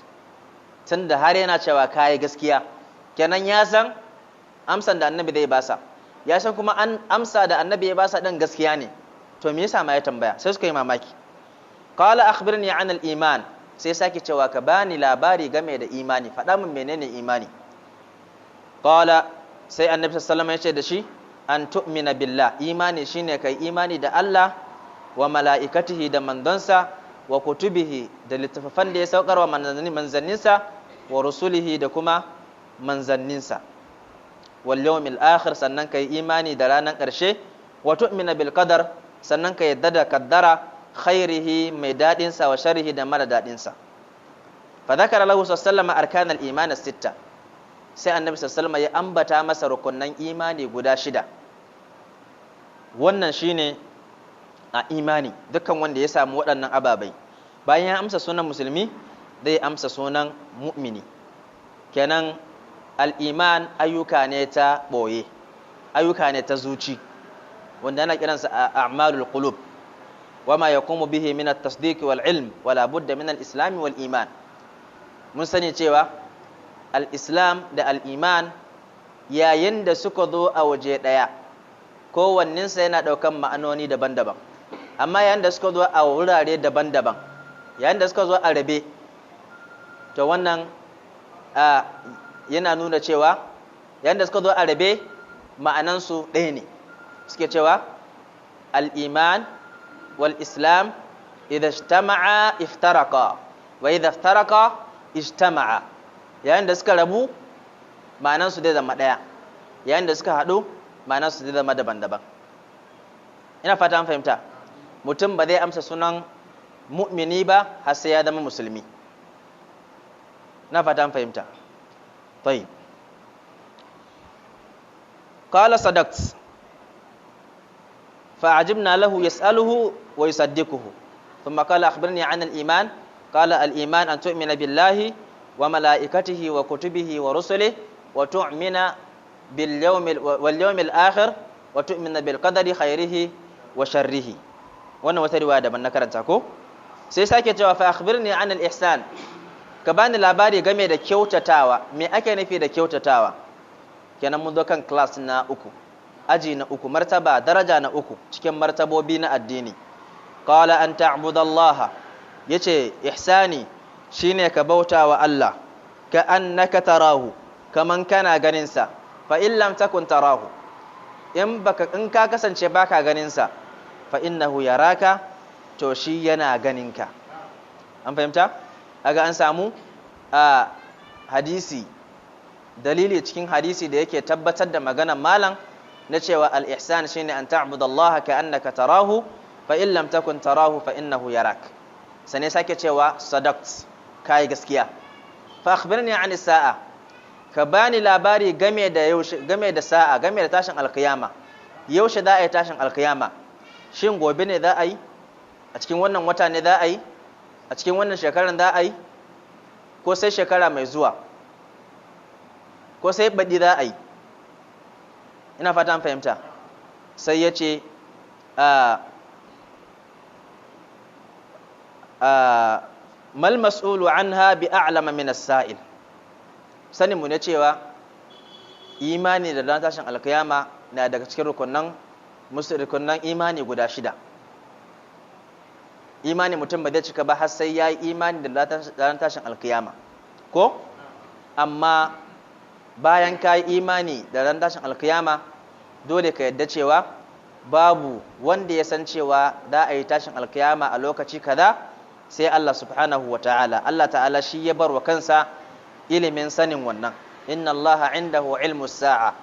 A: tunda har yana cewa kayi gaskiya, kenan ya san amsan da annabi zai basa, ya san kuma an amsa da annabi ya basa ɗin gaskiya ne, to me yasa ma ya tambaya? Sai suka yi mamaki. Qala akhbirni an al-iman, sai sake cewa ka bani labari game da imani, faɗa min menene imani. Qala, sai annabi sallallahu alaihi wasallam ya ce da shi, an tu'mina billah, imani shine kai imani da Allah wa mala'ikatihi da manzansa wa kutubihi da littattafan da ya saukar wa manzanninsa wa rusulihi da kuma manzanninsa wal yawmil akhir, sannan kai imani da ranar ƙarshe wa tu'mina bil qadar, sannan ka yadda da kaddara khairihi mai dadin sa wa sharrihi da mara dadin sa. Fa zakara lahu sallallahu arkan al iman as-sitta, sai annabi sallallahu ya ambata masa rukunnan imani guda 6. Wannan shine a imani, dukkan wanda ya samu waɗannan ababai bayan ya amsa sunan musulmi zai amsa sunan mu'mini. Kenan al-iman ayyuka ne ta boye, ayyuka ne ta zuci, wanda ana kiransa a'malul qulub, wama yaqumu bihi min at-tasdiq wal ilm wala budda min al-islam wal iman. Mun sani cewa al-islam da al-iman yayin da suka zo a waje daya, kowanninsa yana daukan ma'anoni daban-daban, amma yayin da suka zo a wurare daban-daban, yayin da suka zo a rabe, to wannan yana nuna cewa yayin da suka zo a rabe ma'anansu ɗaya ne. Suke cewa al-iman wal islam idha ijtama'a iftaraqa wa idha iftaraqa ijtama'a. Yayin da suka rabu ma'anansu zai zama ɗaya, yayin da suka haɗu ma'anansu zai zama daban-daban. Ina fata an fahimta. Mutum ba zai amsa sunan mu'mini ba har sai ya zama musulmi. Ina fata an fahimta. Tayyib. Qala sadaqt, فأعجبنا له يسأله ويصدقه. ثم قال أخبرني عن الإيمان. قال الإيمان أن تؤمن بالله وملائكته وكتبه ورسله وتؤمن واليوم الآخر وتؤمن بالقدر خيره وشره. wannan wata riwaya daban na karanta ko. Sai sake cewa fa akhbirni an al-ihsan, ka bani labari game da kyautatawa. Me ake nufi da kyautatawa? Kenan mun zo kan class na 3, aji na 3, martaba daraja na 3 cikin martabobi na addini. Qala an ta'budallaha, yace ihsani shine ka bauta wa Allah ka annaka tarahu, kaman kana ganin sa. Fa in lam takun tarahu, in ka kasance baka ganin sa, fa innahu yaraka, to shi yana ganin ka. An fahimta? Aga an samu a hadisi, dalili cikin hadisi da yake tabbatar da maganar malam na cewa al-ihsan shine an ta'budallaha ka annaka tarahu fa in lam takun tarahu fa innahu yarak. Sane sake cewa sadaqt, kai gaskiya. Fa akhbirni an as-sa'a, ka bani labari game da sa'a, game da tashin alkiyama. Yaushe za a yi tashin alkiyama? Shin gobe ne za a yi? A cikin wannan wata ne za a yi? A cikin wannan shekarar za a yi? Ko sai shekara mai zuwa? Ko sai baɗi za a yi? Ina fata an fahimta. Sai ya ce mal mas'ulu anha bi a'lama min as-sa'il. Sanin mu ne cewa imani da ran tashin alkiyama na daga cikin rukunan imani guda 6. Imani mutum ba zai cika ba har sai ya yi imani da ran tashin alkiyama ko. Amma bayan ka yi imani da ran tashin alkiyama, dole ka yadda cewa babu wanda ya san cewa za a yi tashin alkiyama a lokaci kaza sai Allah subhanahu wa ta'ala. Allah ta'ala shi ya bar wa kansa ilimin sanin wannan. Inna Allah indahu ilmu sa'a.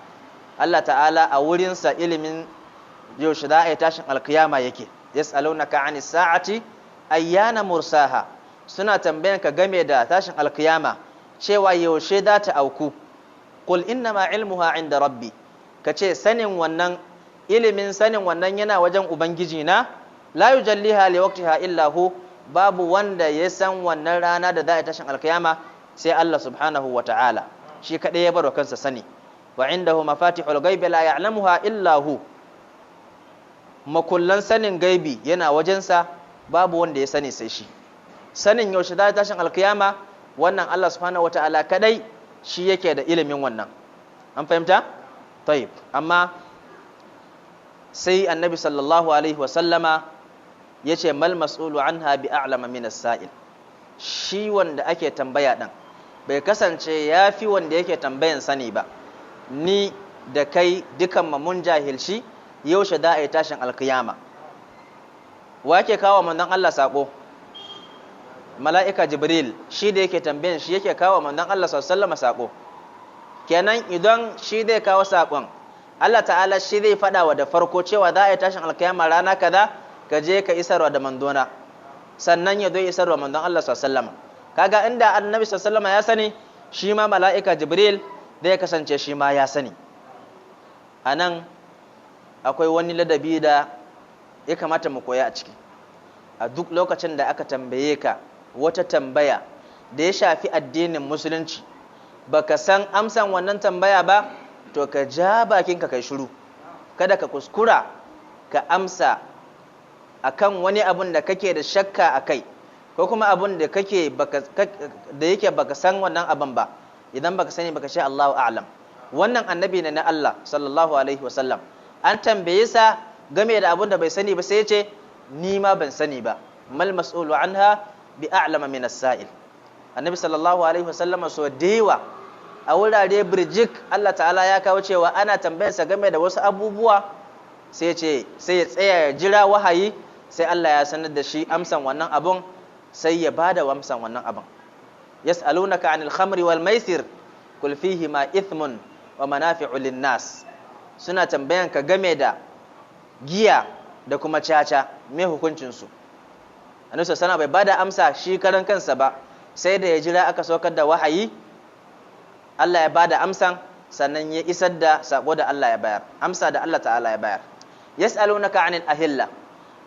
A: Allah ta'ala a wurinsa ilimin yaushe za a yi tashin alkiyama yake. Yas'alunaka 'anis sa'ati ayyana mursaha, suna tambayanka game da tashin alkiyama cewa yaushe za ta auku. Qul innama ilmuha 'inda rabbi, kace ilimin sanin wannan yana wajen ubangiji na. La yujalliha liwaqtiha illa hu, babu wanda ya san wannan rana da za a tashin alkiyama sai Allah subhanahu wa ta'ala. Shi kadai ya baro kansa sani. Wa indahu mafatihul ghaibi la ya'lamuha illa hu, makullan sanin gaibi yana wajensa, babu wanda ya sani sai shi. Sanin yaushe za a tashin alkiyama, wannan Allah subhanahu wa ta'ala kadai shi yake da ilimin wannan. An fahimta? Tayyib. Amma sai annabi sallallahu alaihi wasallama ya ce mal mas'ulu anha bi a'lama min as-sa'il. shi wanda ake tambaya ɗin bai kasance ya fi wanda yake tambayan sani ba. Ni da kai dukan mun jahilci yaushe da a yi tashin alkiyama. Wa yake kawo manzon Allah sako? Mala'ika Jibril, shi da yake tambayan shi yake kawo manzon Allah sallallahu alaihi wasallam sako. Kenan idan shi zai kawo sakon, Allah ta'ala shi zai faɗa wa da farko cewa za a yi tashin alkiyama rana kaza, ka je ka isarwa da mandona, sannan ya zo isarwa manzon Allah sallallahu alaihi wasallam. Kaga inda annabi sallallahu alaihi wasallam ya sani, shi ma mala'ika Jibril zai kasance shi ma ya sani. Anan akwai wani ladabi da ya kamata mu koya a ciki. A duk lokacin da aka tambaye ka wata tambaya da ya shafi addinin musulunci, baka san amsan wannan tambaya ba, to ka ja bakinka kai shiru. Kada ka kuskura ka amsa akan wani abun da kake da shakka akai, ko kuma abun da kake baka san wannan abun ba. Idan baka sani baka ce Allahu a'lam. Wannan annabi ne na Allah sallallahu alaihi wasallam, an tambaye sa game da abun da bai sani ba, sai ya ce ni ma ban sani ba. Mal mas'ulu anha bi a'lama min as-sa'il. Annabi sallallahu alaihi wasallam so dewa a wurare birjik Allah ta'ala ya kawo cewa ana tambayarsa game da wasu abubuwa, sai ya tsaya ya jira wahayi, sai Allah ya sanar da shi amsan wannan abun, sai ya bada amsan wannan abun. Yas'alunaka 'anil khamri wal maisir qul fihi ma ithmun wa manafi'u lin-nas. Suna tambayan ka game da giya da kuma caca, me hukuncin su? Annabi sallallahu bai bada amsa shi karan kansa ba, sai da ya jira aka saukar da wahayi, Allah ya bada amsan, sannan ya isar da sako da Allah ya bayar, amsa da Allah ta'ala ya bayar. Yas'alunaka 'anil ahilla.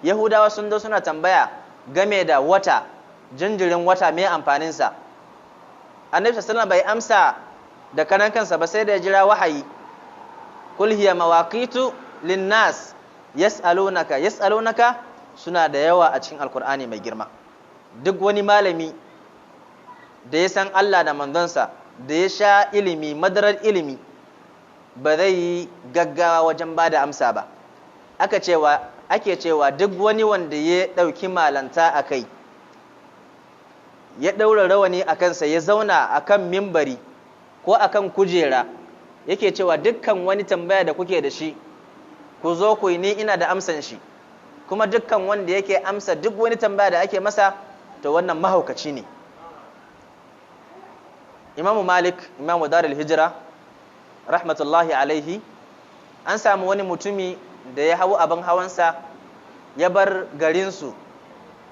A: Yahudawa sun zo suna tambaya game da wata, jinjirin wata, me amfanin sa? Annabi sallallahu bai amsa da karan kansa ba, sai da ya jira wahayi. Kul hiya mawaqitu lin-nas. Yas'alunaka suna da yawa a cikin Alkur'ani mai girma. Duk wani malami da ya san Allah da manzonsa, da ya sha ilimi, madarar ilimi, ba zai yi gaggawa wajen ba da amsa ba. Ake cewa duk wani wanda ya ɗauki malanta a kai, ya ɗaura rawani a kansa, ya zauna a kan mimbari ko a kan kujera, yake cewa dukkan wani tambaya da kuke da shi, ku zo ku yi, ni ina da amsan shi. Kuma dukkan wanda yake amsa duk wani tambaya da ake masa, to wannan mahaukaci ne. Imamu Malik, imamu Darul Hijra, rahmatullahi alaihi, an samu wani mutumi da ya hau abin hawansa, ya bar garinsu,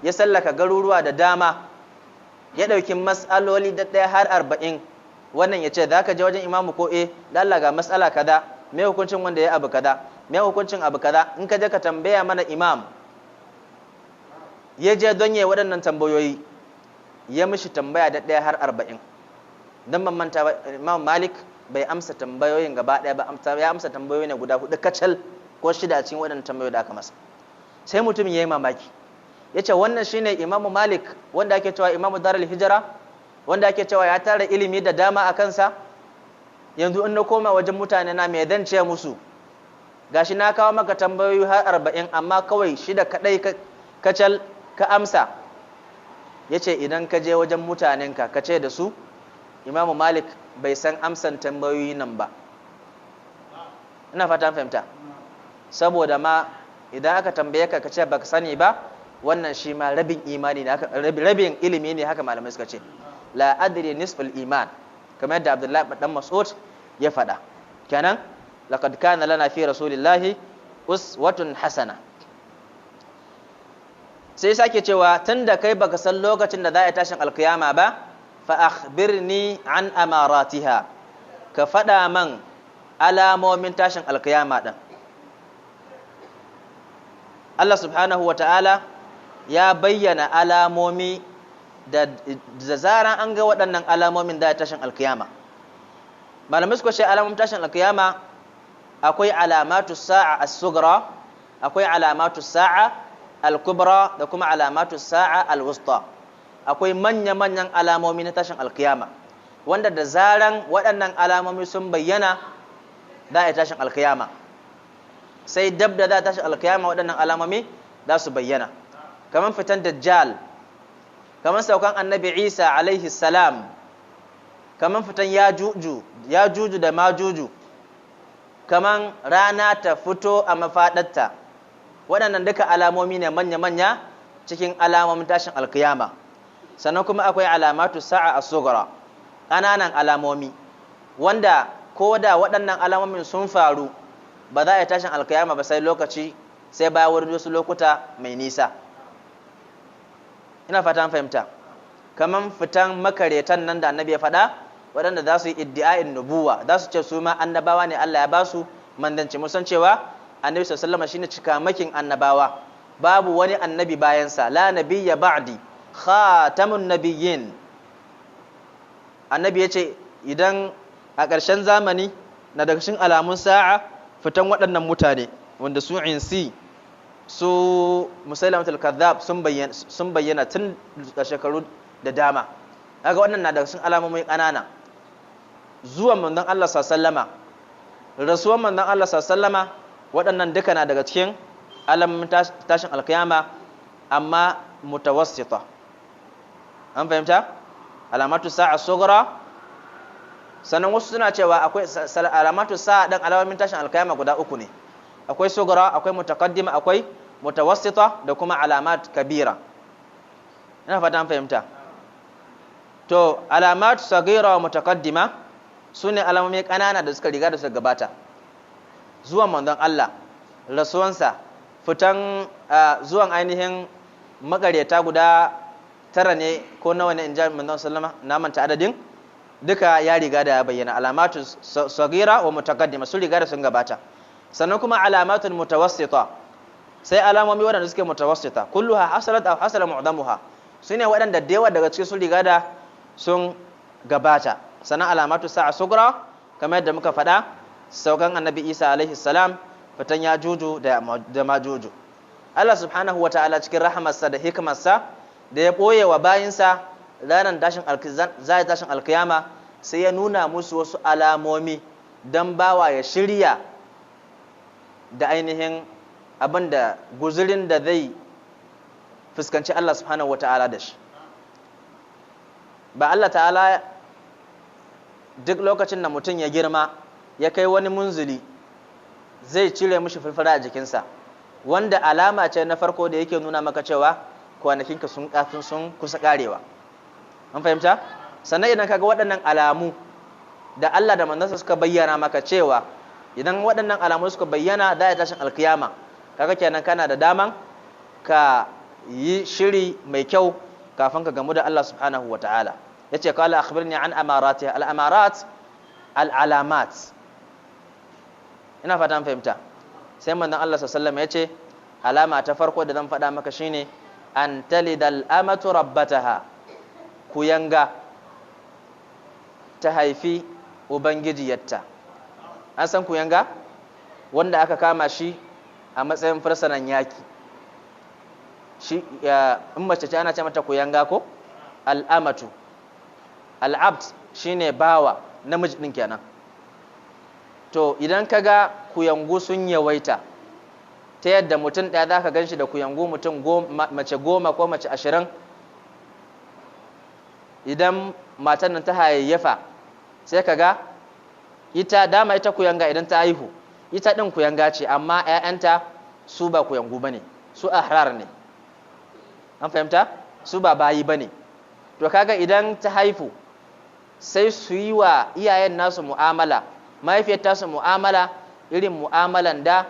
A: ya sallaka garuruwa da dama, ya ɗauki mas'aloli da ɗaya har 40. Wannan ya ce za ka je wajen imamu ko da Allah ga mas'ala kaza, me hukuncin wanda ya abu kaza, me hukuncin abu kaza, in ka je ka tambaya mana imam. Ya je don ya waɗannan tambayoyi, ya mishi tambaya da ɗaya har 40. Don ban manta ba, Imam Malik bai amsa tambayoyin gaba ɗaya ba, ya amsa tambayoyi ne guda 4 kacal ko 6 a cikin waɗannan tambayoyi da aka masa. Sai mutumin ya yi mamaki, ya ce wannan shine Imam Malik wanda ake cewa Imam Darul Hijra, wanda ake cewa ya tara ilimi da dama a kansa. Yanzu in na koma wajen mutane na me zan ce musu? Gashi na kawo maka tambayoyi har 40, amma kawai 6 kaɗai kacal ka amsa. Ya ce idan ka je wajen mutanenka ka ce da su Imamu Malik bai san amsan tambayoyi nan ba. Ina fata fahimta. Saboda ma idan aka tambaye ka ce baka sani ba, wannan shi ma rabin imani ne, rabin ilimi ne, haka malamai suka ce. La adri nisful iman, kamar yadda Abdullahi dan Mas'ud ya faɗa. Kenan laqad kana lana fi rasulillahi uswatun hasana. Sai sake cewa tunda kai baka san lokacin da za a tashin alkiyama ba, fa akhbirni an amaratiha, ka faɗa man alamomin tashin alkiyama din. Allah subhanahu wa ta'ala ya bayyana alamomi da zaran an ga waɗannan alamomin da tashin alkiyama. Malamai suka ce alamomin tashin alkiyama akwai alamatu sa'a as-sughra, akwai alamatu sa'a al-kubra, da kuma alamatu sa'a al-wusta. Akwai manya-manyan alamomi na tashin alkiyama, wanda da zaran waɗannan alamomi sun bayyana da tashin alkiyama. Sai dab da za tashin alkiyama waɗannan alamomi za su bayyana, kamar fitan dajjal kamar saukan annabi Isa alaihi salam, kamar fitan yajuju da majuju, kamar rana ta fito a mafaɗarta. Waɗannan duka alamomi ne manya-manya cikin alamomin tashin alkiyama. Sannan kuma akwai alamatu sa'a as-sughra, ƙananan alamomi wanda ko da waɗannan alamomin sun faru ba za a yi tashin alkiyama ba sai bayan wurin wasu lokuta mai nisa. Ina fata fahimta. Kaman fitan makaretan nan da annabi ya faɗa, waɗanda za su yi iddi'a'in nubuwa, za su ce su ma annabawa ne, Allah ya ba su mandanci. Musan cewa annabi sallallahu alaihi wasallam shine cikamakin annabawa, babu wani annabi bayansa, la nabiyya ba'di, khatamun nabiyyin. Annabi ya ce idan a ƙarshen zamani na daga cikin alamun sa'a fitan waɗannan mutane wanda su insi su musailamatul kadhab sun bayyana tun da shekaru da dama. Kaga wannan na daga cikin alamomin ƙanana. Zuwan manzon Allah sallallahu rasuwan manzon Allah sallallahu waɗannan duka na daga cikin alamomin tashin alkiyama, amma mutawassita. An fahimta? Alamatu sa'a sughra. Sannan wasu suna cewa akwai alamatu sa'a dan alamomin tashin alkiyama guda uku ne. Akwai sughra, akwai mutaqaddima, akwai mutawassita da kuma alamat kabira. Ina fata an fahimta. To alamat saghira wa mutaqaddima sune alamomi kanana da suka riga da suka gabata. Zuwan manzon Allah, rasuwansa, fitan zuwan ainihin magareta guda 9 ne ko nawa ne inja manzon sallama, na manta adadin, duka ya riga da ya bayyana. Alamatu saghira wa mutaqaddima sun riga da sun gabata. Sannan kuma alamatul mutawassita, sai alamomi waɗanda suke mutawassita, kulluha hasalat aw hasala mu'damuha, sune waɗanda da yawa daga cikin sun riga da sun gabata. Sannan alamatu sa'a sughra, kamar yadda muka faɗa, saukan annabi Isa alaihi salam, fitan yajuju da majuju. Allah subhanahu wa ta'ala cikin rahamarsa da hikimarsa da ya ɓoye wa bayinsa ranar tashin alkiyama, sai ya nuna musu wasu alamomi don bawa ya shirya da ainihin abin da guzurin da zai fuskanci Allah subhanahu wa ta'ala da shi. Ba Allah ta'ala duk lokacin da mutum ya girma ya kai wani munzuli zai cire mishi firfira a jikinsa, wanda alama ce na farko da yake nuna maka cewa kwanakinka sun kusa karewa. An fahimta? Sannan idan kaga waɗannan alamu da Allah da manzansa suka bayyana maka cewa idan waɗannan alamu suka bayyana za a tashin alkiyama, kaga kenan kana da daman ka yi shiri mai kyau kafin ka gamu da Allah subhanahu wa ta'ala. Yace qala akhbirni an amaratiha. Al-amarat al-alamat. Ina fatan fahimta. Sai manzon Allah sallallahu alaihi wasallam yace alama ta farko da zan faɗa maka shine an talidal amatu rabbataha, kuyanga ta haifi ubangijiyarta. An san kuyanga wanda aka kama shi a matsayin fursunan yaki. Shi in mace ce ana ce mata kuyanga ko al'amatu. Al'abd shine bawa, namiji din kenan. To idan kaga kuyangu sun yawaita ta yadda mutum ɗaya za ka gan shi da kuyangu mutum mace 10 ko mace 20, idan matan nan ta hayayyafa sai ka ga ita kuyanga idan ta haihu ita ɗin kuyanga ce, amma 'ya'yanta su ba kuyangu ba ne, su ahrar ne. An fahimta? Su ba bayi ba ne. To kaga idan ta haifu sai su yi wa iyayen nasu mu'amala, mahaifiyar tasu mu'amala irin mu'amalan da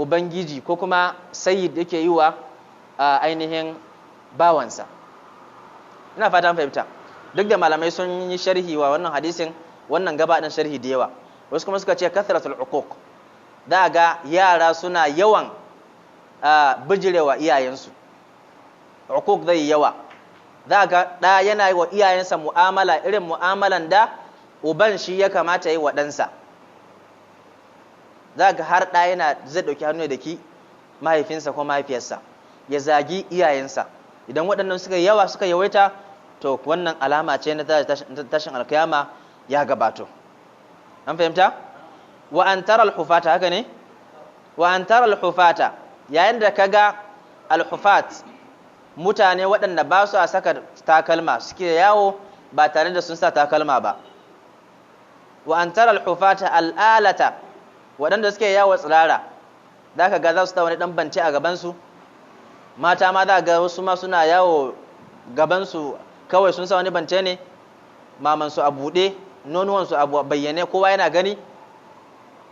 A: ubangiji ko kuma sayyid yake yi wa ainihin bawansa. Ina fata an fahimta. Duk da malamai sun yi sharhi wa wannan hadisin, wannan gaba ɗin sharhi da yawa. Wasu kuma suka ce kathratul uquq, da ga yara suna yawan bijirewa iyayensu, uquq zai yawa. Za ga ɗa yana yi wa iyayensa mu'amala irin mu'amalan da uban shi ya kamata yi wa ɗansa. Za ga har ɗa zai ɗauki hannu da ki mahaifinsa ko mahaifiyarsa, ya zagi iyayensa. Idan waɗannan suka yawaita, to wannan alama ce na tashin alkiyama ya gabato. An fahimta? Wa an tara al-hufata, haka ne? Wa an tara al-hufata, yayin da kaga al-hufat mutane waɗanda ba su a saka takalma suke yawo ba tare da sun sa takalma ba. Wa an tara al-hufata al'alata waɗanda suke yawo tsirara, za ka ga za su ta wani ɗan bance a gabansu, mata ma za ga wasu ma suna yawo gabansu kawai sun sa wani bance ne, mamansu a buɗe, nonuwansu a bayyane, kowa yana gani,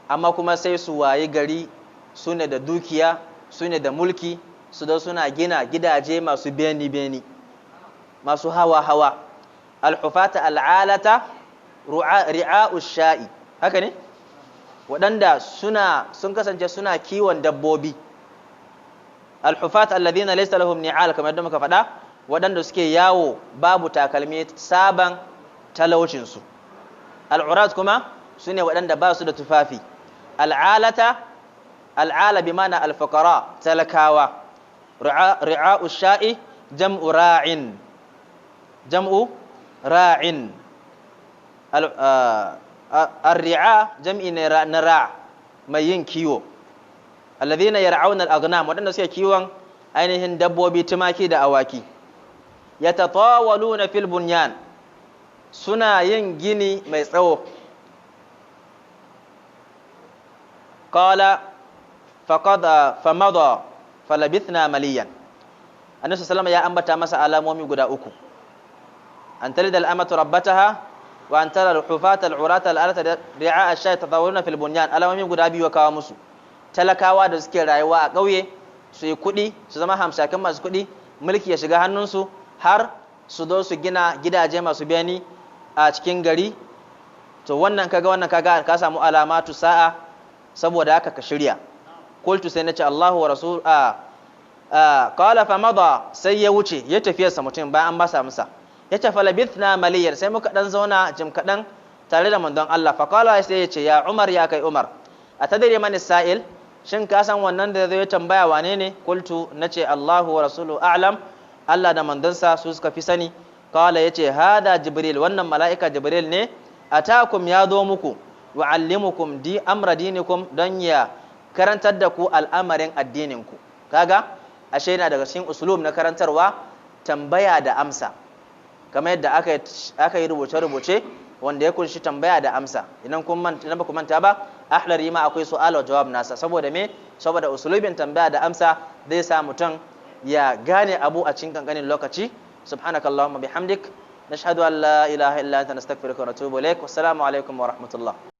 A: amma kuma sai su wayi gari su ne da dukiya, su ne da mulki, su da suna gina gidaje masu beni-beni, masu hawa-hawa. Al-hufata al'alata ri'a'u sha'i, haka ne? Waɗanda sun kasance suna kiwon dabbobi. Al-hufata alladhina laysa lahum ni'al, kamar yadda muka faɗa, waɗanda suke yawo babu takalmi saban talaucinsu. Al-urat kuma su ne waɗanda ba su da tufafi. Al'ala bi mana al-fuqara, talakawa. Ri'a'u sha'i jam'u ra'in. Ar-ri'a jam'i ne na ra' mai yin kiwo. Alladhina yar'auna al-aghnam, waɗanda suke kiwon ainihin dabbobi, tumaki da awaki. Yatatawaluna fil bunyan, suna yin gini mai tsawo. Qala famada falabithna maliyan. Annabi sallallahu alaihi wasallam ya ambata masa alamomi guda uku: an talida al-amatu rabbataha wa an tara al-hufata al-urata al-alata ri'a ash-shay tatawaluna fil bunyan. Alamomi guda biyu kawo musu. Talakawa da suke rayuwa a ƙauye su yi kuɗi, su zama hamshakan masu kuɗi, mulki ya shiga hannunsu, har su zo su gina gidaje masu beni a cikin gari. To wannan kaga ka samu alamatu sa'a, saboda haka ka shirya. Qultu sai nace Allahu wa rasul qala fa mada, sai ya wuce ya tafiyarsa mutum bayan an basa masa. Yace falabithna maliyan, sai muka dan zauna jim kadan tare da manzon Allah. Fa qala sai yace ya Umar, ya kai Umar, atadri man sa'il, shin ka san wannan da zai tambaya wane ne? Qultu, nace Allahu wa rasuluhu a'lam, Allah da manzansa su suka fi sani. Qala yace hada Jibril, wannan mala'ika Jibril ne, atakum ya zo muku, wa'allimukum amra dinikum, don ya karantar da ku al'amarin addininku. Kaga ashe yana daga cikin usulub na karantarwa tambaya da amsa, kamar yadda aka yi rubuce-rubuce wanda ya kunshi tambaya da amsa. Idan ba ku manta ba, ahlari ma akwai su'al wa jawab nasa. Saboda me? Saboda usulubin tambaya da amsa zai sa mutum ya gane abu a cikin kankanin lokaci. Subhanakallahumma bihamdik, nashhadu an la ilaha illa anta nastaghfiruka wa natubu ilaik. Wassalamu alaikum wa rahmatullah.